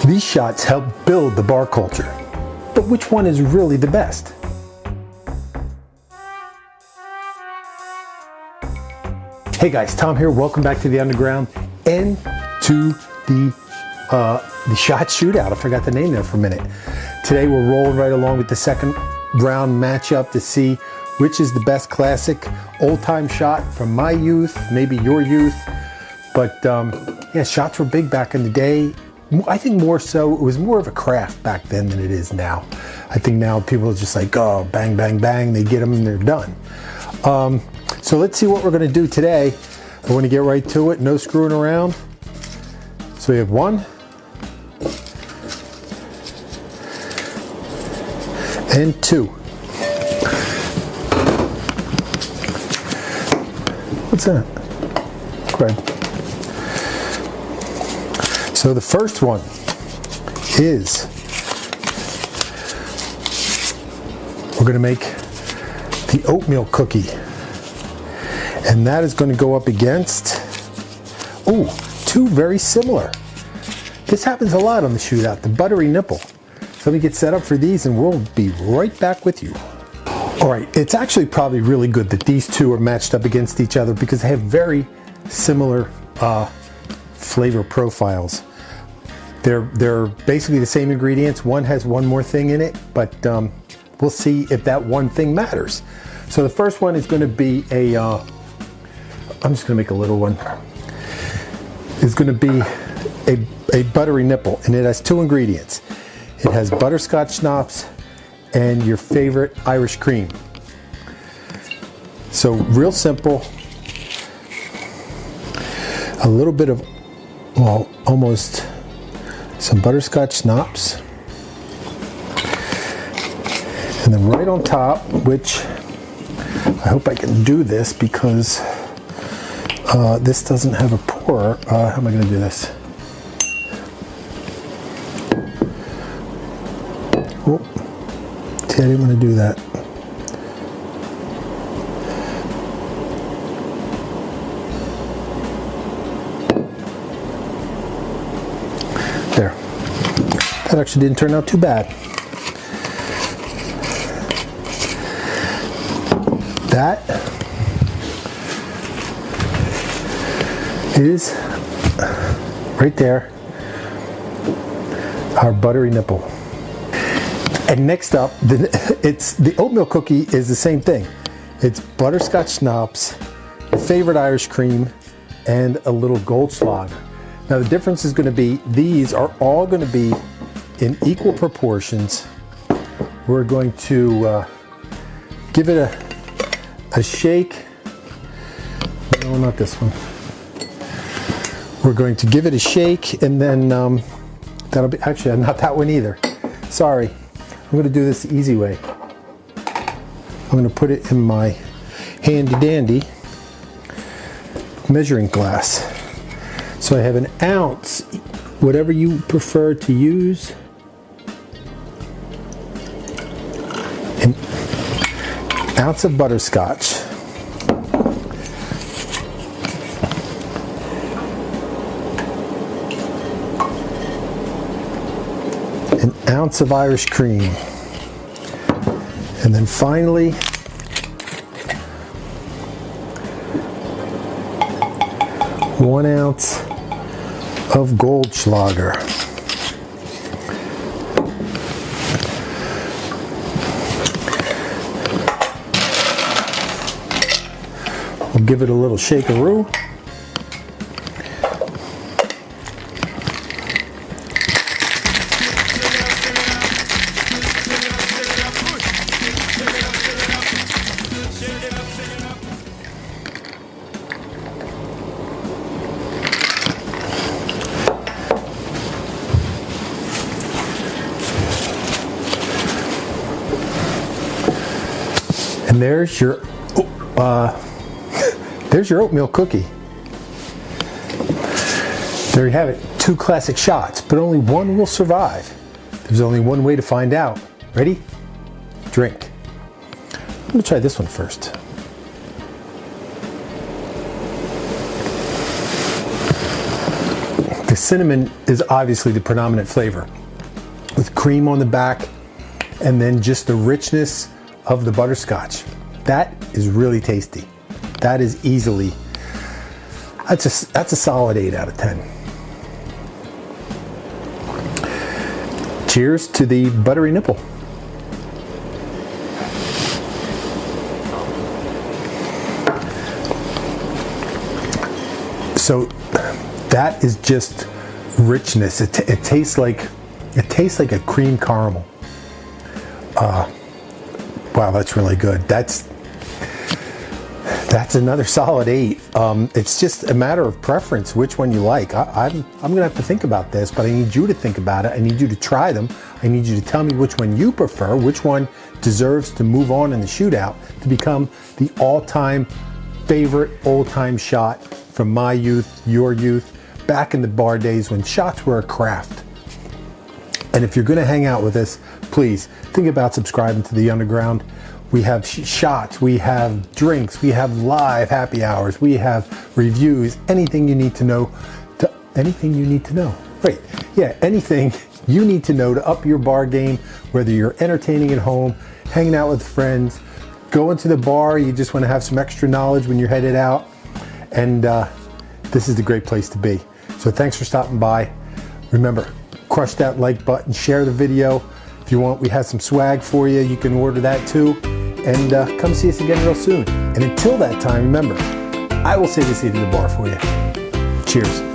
These shots help build the bar culture, but which one is really the best? Hey guys, Tom here. Welcome back to the Underground and to the shot shootout. I forgot the name there for a minute. Today we're rolling right along with the second round matchup to see which is the best classic old-time shot from my youth, maybe your youth. But yeah, shots were big back in the day. I think more so, it was more of a craft back then than it is now. I think now people are just like, oh, bang, bang, bang, they get them and they're done. So let's see what we're gonna do today. I wanna get right to it, no screwing around. So we have 1, and 2. What's that? Grab. So the first one is, we're gonna make the oatmeal cookie. And that is gonna go up against, oh, 2 very similar. This happens a lot on the shootout, the Buttery Nipple. So let me get set up for these and we'll be right back with you. All right, it's actually probably really good that these 2 are matched up against each other because they have very similar flavor profiles. They're basically the same ingredients. One has one more thing in it, but we'll see if that one thing matters. So the first one is gonna be a, I'm just gonna make a little one. It's gonna be a buttery nipple, and it has 2 ingredients. It has butterscotch schnapps and your favorite Irish cream. So real simple. A little bit of, well, almost some butterscotch schnapps. And then right on top, which I hope I can do this because this doesn't have a pour. How am I going to do this? Oh, see, I didn't want to do that. There. That actually didn't turn out too bad. That is right there, our buttery nipple. And next up, the oatmeal cookie is the same thing. It's butterscotch schnapps, your favorite Irish cream, and a little Goldschlag. Now the difference is going to be, these are all going to be in equal proportions. We're going to give it a shake. No, not this one. We're going to give it a shake, and then that'll be, actually not that one either. Sorry, I'm going to do this the easy way. I'm going to put it in my handy dandy measuring glass. So I have an ounce, whatever you prefer to use. An ounce of butterscotch. An ounce of Irish cream. And then finally, 1 ounce of Goldschlager. We'll give it a little shakeroo. And there's your oatmeal cookie. There you have it, 2 classic shots, but only one will survive. There's only one way to find out. Ready? Drink. I'm gonna try this one first. The cinnamon is obviously the predominant flavor, with cream on the back, and then just the richness of the butterscotch. That is really tasty. That is easily, that's a solid 8 out of 10. Cheers to the buttery nipple. So that is just richness. It tastes like a cream caramel. Wow, that's really good. That's another solid 8. It's just a matter of preference, which one you like. I'm gonna have to think about this, but I need you to think about it. I need you to try them. I need you to tell me which one you prefer, which one deserves to move on in the shootout to become the all-time favorite old-time shot from my youth, your youth, back in the bar days when shots were a craft. And if you're gonna hang out with us, please think about subscribing to the Underground. We have shots, we have drinks, we have live happy hours, we have reviews, anything you need to know. Anything you need to know. Right, yeah, anything you need to know to up your bar game, whether you're entertaining at home, hanging out with friends, going to the bar, you just wanna have some extra knowledge when you're headed out. And this is the great place to be. So thanks for stopping by. Remember, crush that like button, share the video. If you want, we have some swag for you. You can order that too. And come see us again real soon. And until that time, remember, I will say this at the bar for you. Cheers.